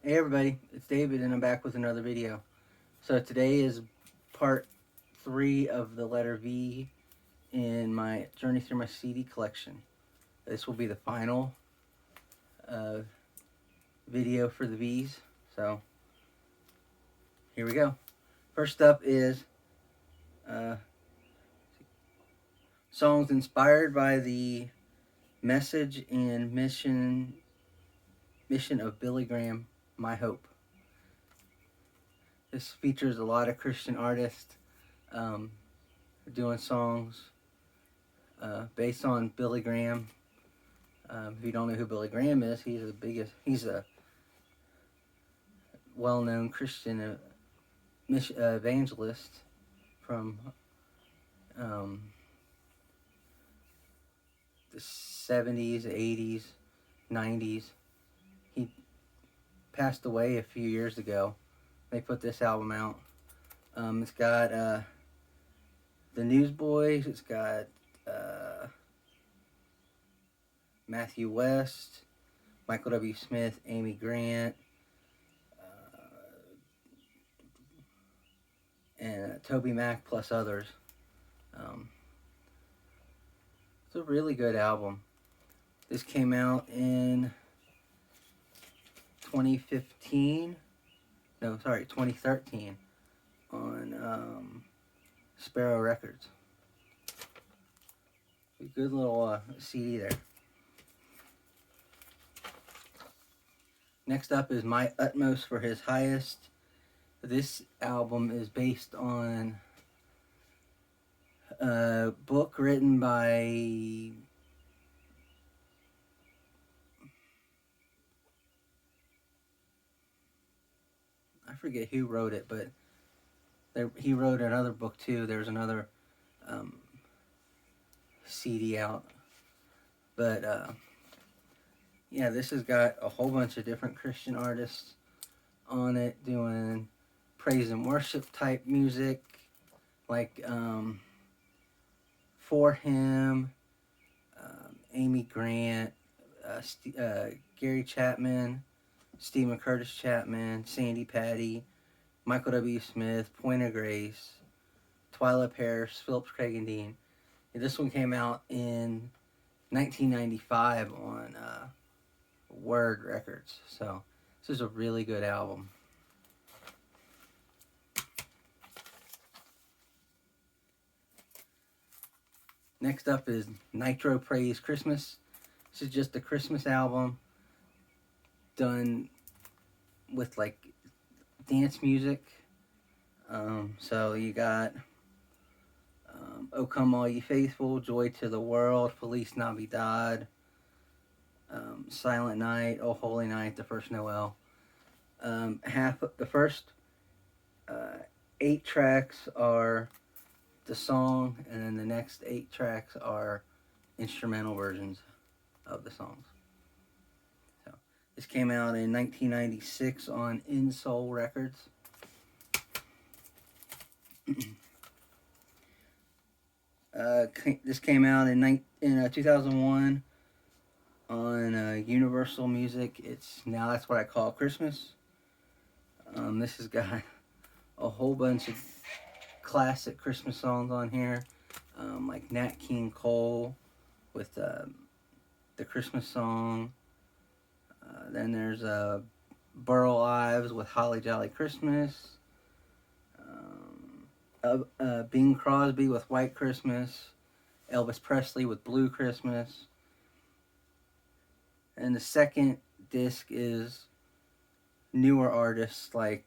Hey everybody, it's David and I'm back with another video. So today is part 3 of the letter V in my journey through my CD collection. This will be the final uh, video for the V's. So here we go. First up is uh, songs inspired by the message and mission of Billy Graham, My Hope. This features a lot of Christian artists um, doing songs based on Billy Graham. If you don't know who Billy Graham is, he's a well-known Christian evangelist from um, the 70s, 80s, 90s. He passed away a few years ago. They put this album out. It's got the Newsboys. It's got Matthew West, Michael W. Smith, Amy Grant, and Toby Mac plus others. Um, it's a really good album. This came out in 2015. No, sorry, 2013 on Sparrow Records. A good little CD there. Next up is My Utmost for His Highest. This album is based on a book written by I forget who wrote it, but he wrote another book too. There's another CD out. But yeah, this has got a whole bunch of different Christian artists on it doing praise and worship type music, like For Him, Amy Grant, Gary Chapman, Stephen Curtis Chapman, Sandy Patty, Michael W. Smith, Point of Grace, Twyla Parrish, Phillips Craig and Dean. And this one came out in 1995 on Word Records. So this is a really good album. Next up is Nitro Praise Christmas. This is just a Christmas album done with like dance music. So you got O Come All Ye Faithful, Joy to the World, Feliz Navidad, Silent Night, Oh Holy Night, The First Noel. The first 8 tracks are the song, and then the next 8 tracks are instrumental versions of the songs. So this came out in 1996 on In Soul Records. This came out in 2001 on Universal Music. It's Now That's What I Call Christmas. This has got a whole bunch of classic Christmas songs on here, like Nat King Cole with the Christmas song. Then there's Burl Ives with Holly Jolly Christmas. Bing Crosby with White Christmas. Elvis Presley with Blue Christmas. And the second disc is newer artists like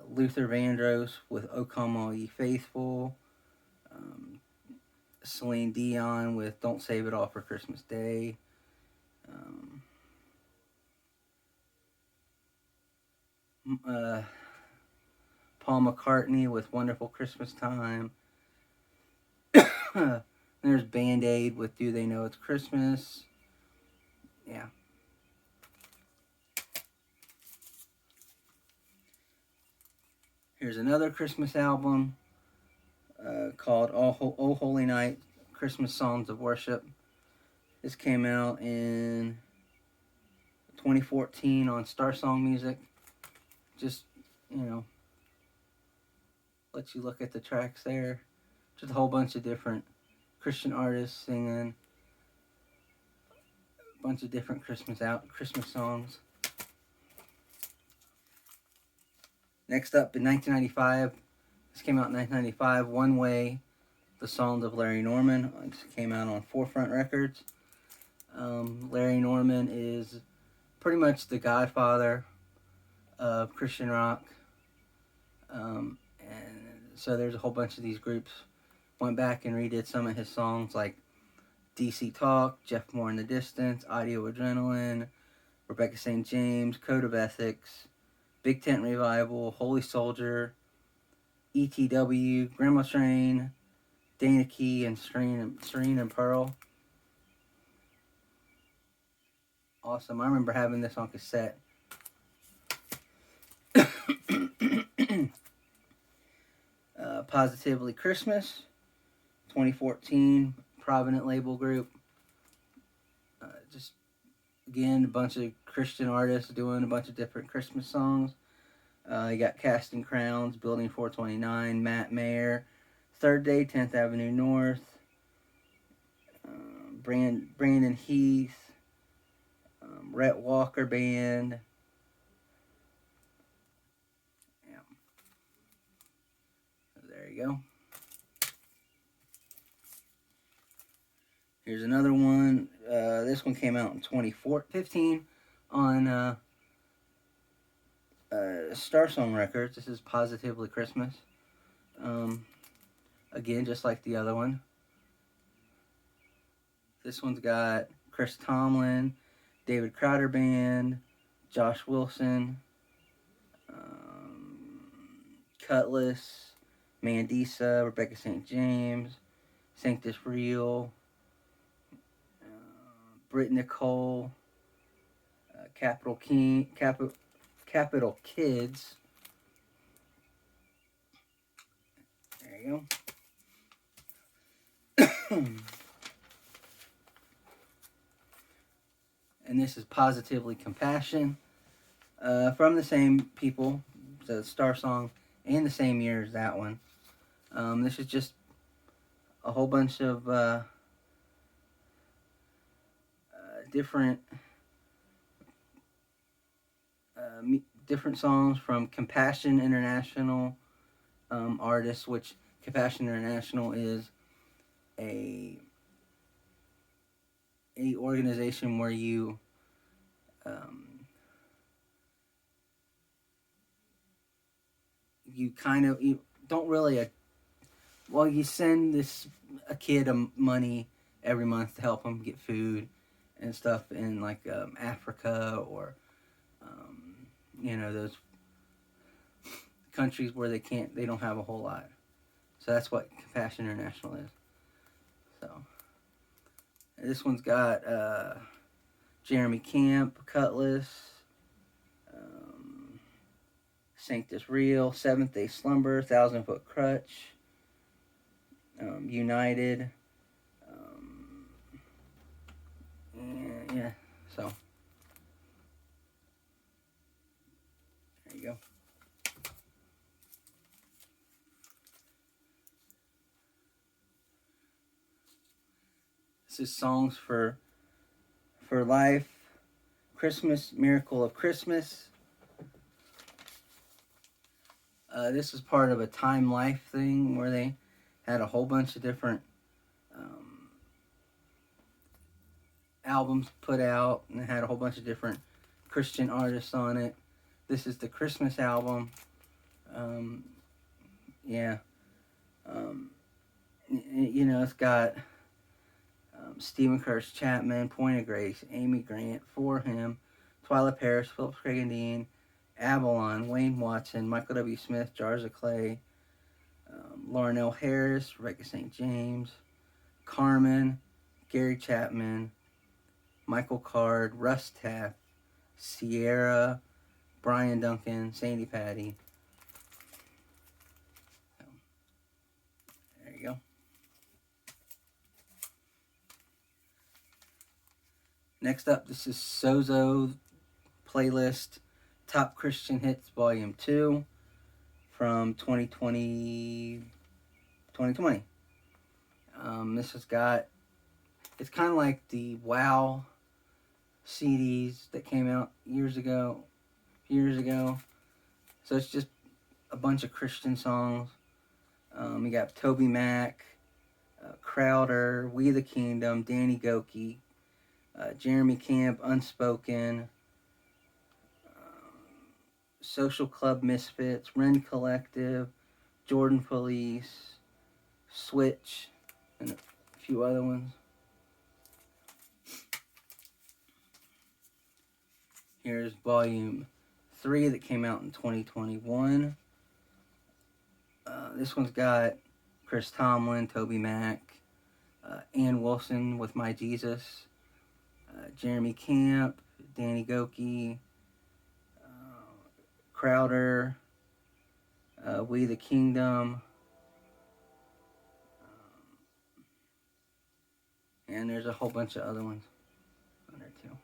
Luther Vandross with O Come All Ye Faithful, Celine Dion with Don't Save It All for Christmas Day, Paul McCartney with Wonderful Christmas Time. There's Band Aid with Do They Know It's Christmas. Yeah. Here's another Christmas album called Oh Holy Night, Christmas Songs of Worship. This came out in 2014 on Star Song Music. Just, you know, let you look at the tracks there. Just a whole bunch of different Christian artists singing a bunch of different Christmas songs. Next up in 1995, this came out in 1995, One Way, The Songs of Larry Norman. It came out on Forefront Records. Larry Norman is pretty much the godfather of Christian rock. And so there's a whole bunch of these groups went back and redid some of his songs, like DC Talk, Jeff Moore in the Distance, Audio Adrenaline, Rebecca St. James, Code of Ethics, Big Tent Revival, Holy Soldier, ETW, Grandma Train, Dana Key, and Serene and Pearl. Awesome. I remember having this on cassette. Positively Christmas, 2014, Provident label group. Just, again, a bunch of Christian artists doing a bunch of different Christmas songs. You got Casting Crowns, Building 429, Matt Mayer, Third Day, 10th Avenue North, Brandon Heath, Rhett Walker Band. Yeah. There you go. Here's another one. This one came out in 2015 on Star Song Records. This is Positively Christmas. Again, just like the other one. This one's got Chris Tomlin, David Crowder Band, Josh Wilson, Cutlass, Mandisa, Rebecca St. James, Sanctus Real, Britt Nicole, Capital Kids. There you go. And this is Positively Compassion, from the same people, the Star Song, and the same year as that one. This is just a whole bunch of different songs from Compassion International artists, which Compassion International is a organization where you you don't really you send a kid money every month to help them get food and stuff in like Africa or those countries where they don't have a whole lot. So that's what Compassion International is. So this one's got Jeremy Camp, Cutlass, Sanctus Real, Seventh Day Slumber, 1,000 Foot Crutch, United, so there you go. This is Songs for Life, Christmas, Miracle of Christmas. This is part of a Time Life thing where they had a whole bunch of different albums put out, and it had a whole bunch of different Christian artists on it. This is the Christmas album. It's got Stephen Curtis Chapman, Point of Grace, Amy Grant, For Him, Twyla Paris, Phillips Craig and Dean, Avalon, Wayne Watson, Michael W. Smith, Jars of Clay, Lauren L. Harris, Rebecca St. James, Carmen, Gary Chapman, Michael Card, Russ Taff, Sierra, Brian Duncan, Sandy Patty. So, there you go. Next up, this is Sozo playlist Top Christian Hits Volume 2 from 2020. This has got, it's kind of like the Wow CDs that came out years ago. So it's just a bunch of Christian songs. You got Toby Mac, Crowder, We the Kingdom, Danny Goki, Jeremy Camp, Unspoken, Social Club Misfits, Ren Collective, Jordan Police, Switch, and a few other ones. Here's volume 3 that came out in 2021. This one's got Chris Tomlin, Toby Mac, Ann Wilson with My Jesus, Jeremy Camp, Danny Goki, Crowder, We the Kingdom, and there's a whole bunch of other ones on there too.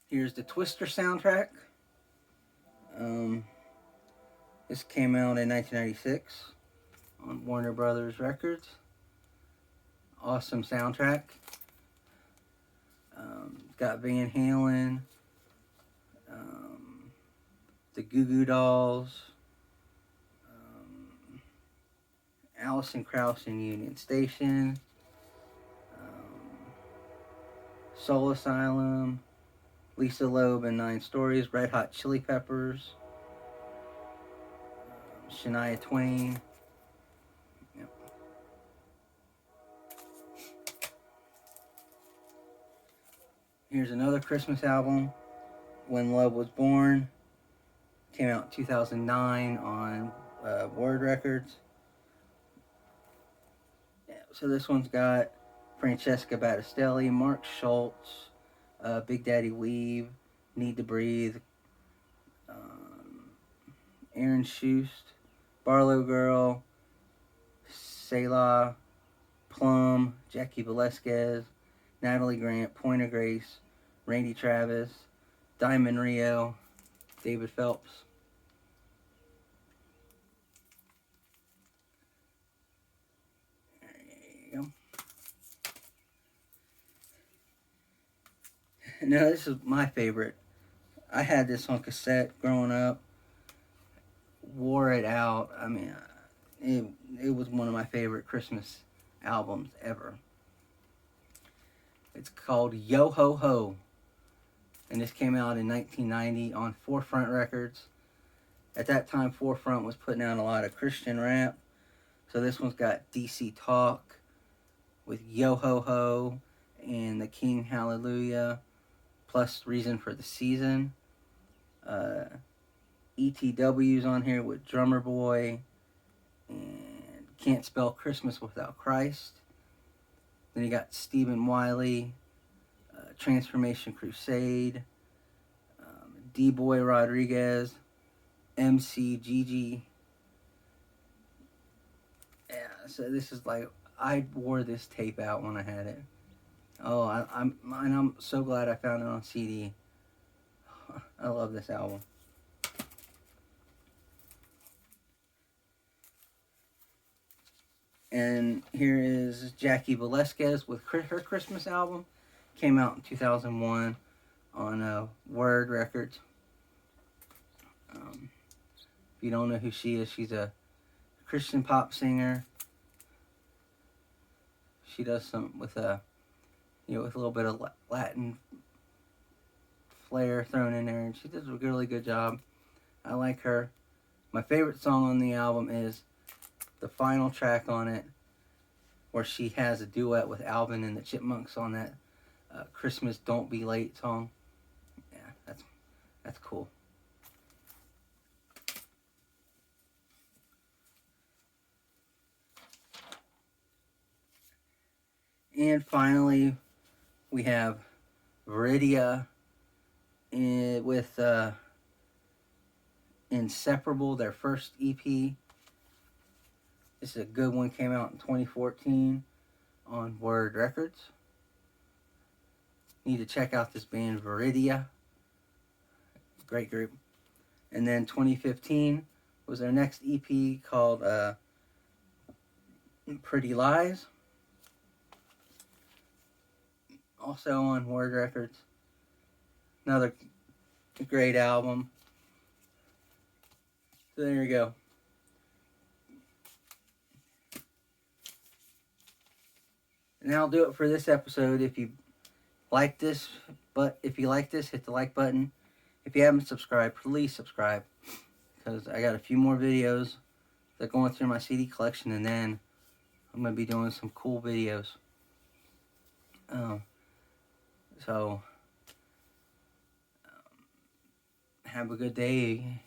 Here's the Twister soundtrack. This came out in 1996 on Warner Brothers Records. Awesome soundtrack. Got Van Halen, the Goo Goo Dolls, Alison Krauss and Union Station, Soul Asylum, Lisa Loeb and 9 Stories, Red Hot Chili Peppers, Shania Twain. Yep. Here's another Christmas album, When Love Was Born. Came out in 2009 on Word Records. Yeah, so this one's got Francesca Battistelli, Mark Schultz, Big Daddy Weave, Need to Breathe, Aaron Schust, Barlow Girl, Selah, Plum, Jackie Velasquez, Natalie Grant, Point of Grace, Randy Travis, Diamond Rio, David Phelps. There you go. Now this is my favorite. I had this on cassette growing up. Wore it out. I mean, it was one of my favorite Christmas albums ever. It's called Yo Ho Ho, and this came out in 1990 on Forefront Records. At that time, Forefront was putting out a lot of Christian rap, so this one's got DC Talk with Yo Ho Ho and the King Hallelujah, plus Reason for the Season. ETW's on here with Drummer Boy and Can't Spell Christmas Without Christ. Then you got Stephen Wiley, Transformation Crusade, D-Boy Rodriguez, MC Gigi. Yeah, so this is like, I wore this tape out when I had it. Oh, I'm so glad I found it on CD. I love this album. And here is Jackie Velasquez with her Christmas album. Came out in 2001 on Word Records. If you don't know who she is, she's a Christian pop singer. She does some with with a little bit of Latin flair thrown in there, and she does a really good job. I like her. My favorite song on the album is the final track on it, where she has a duet with Alvin and the Chipmunks on that Christmas Don't Be Late song. Yeah, that's cool. And finally, we have Veridia with Inseparable, their first EP. This is a good one, came out in 2014 on Word Records. need to check out this band Viridia. Great group. And then 2015 was their next EP called Pretty Lies. Also on Word Records. Another great album. So there you go. And that'll do it for this episode. If you like this, hit the like button. If you haven't subscribed, please subscribe, because I got a few more videos that are going through my CD collection, and then I'm going to be doing some cool videos. So have a good day.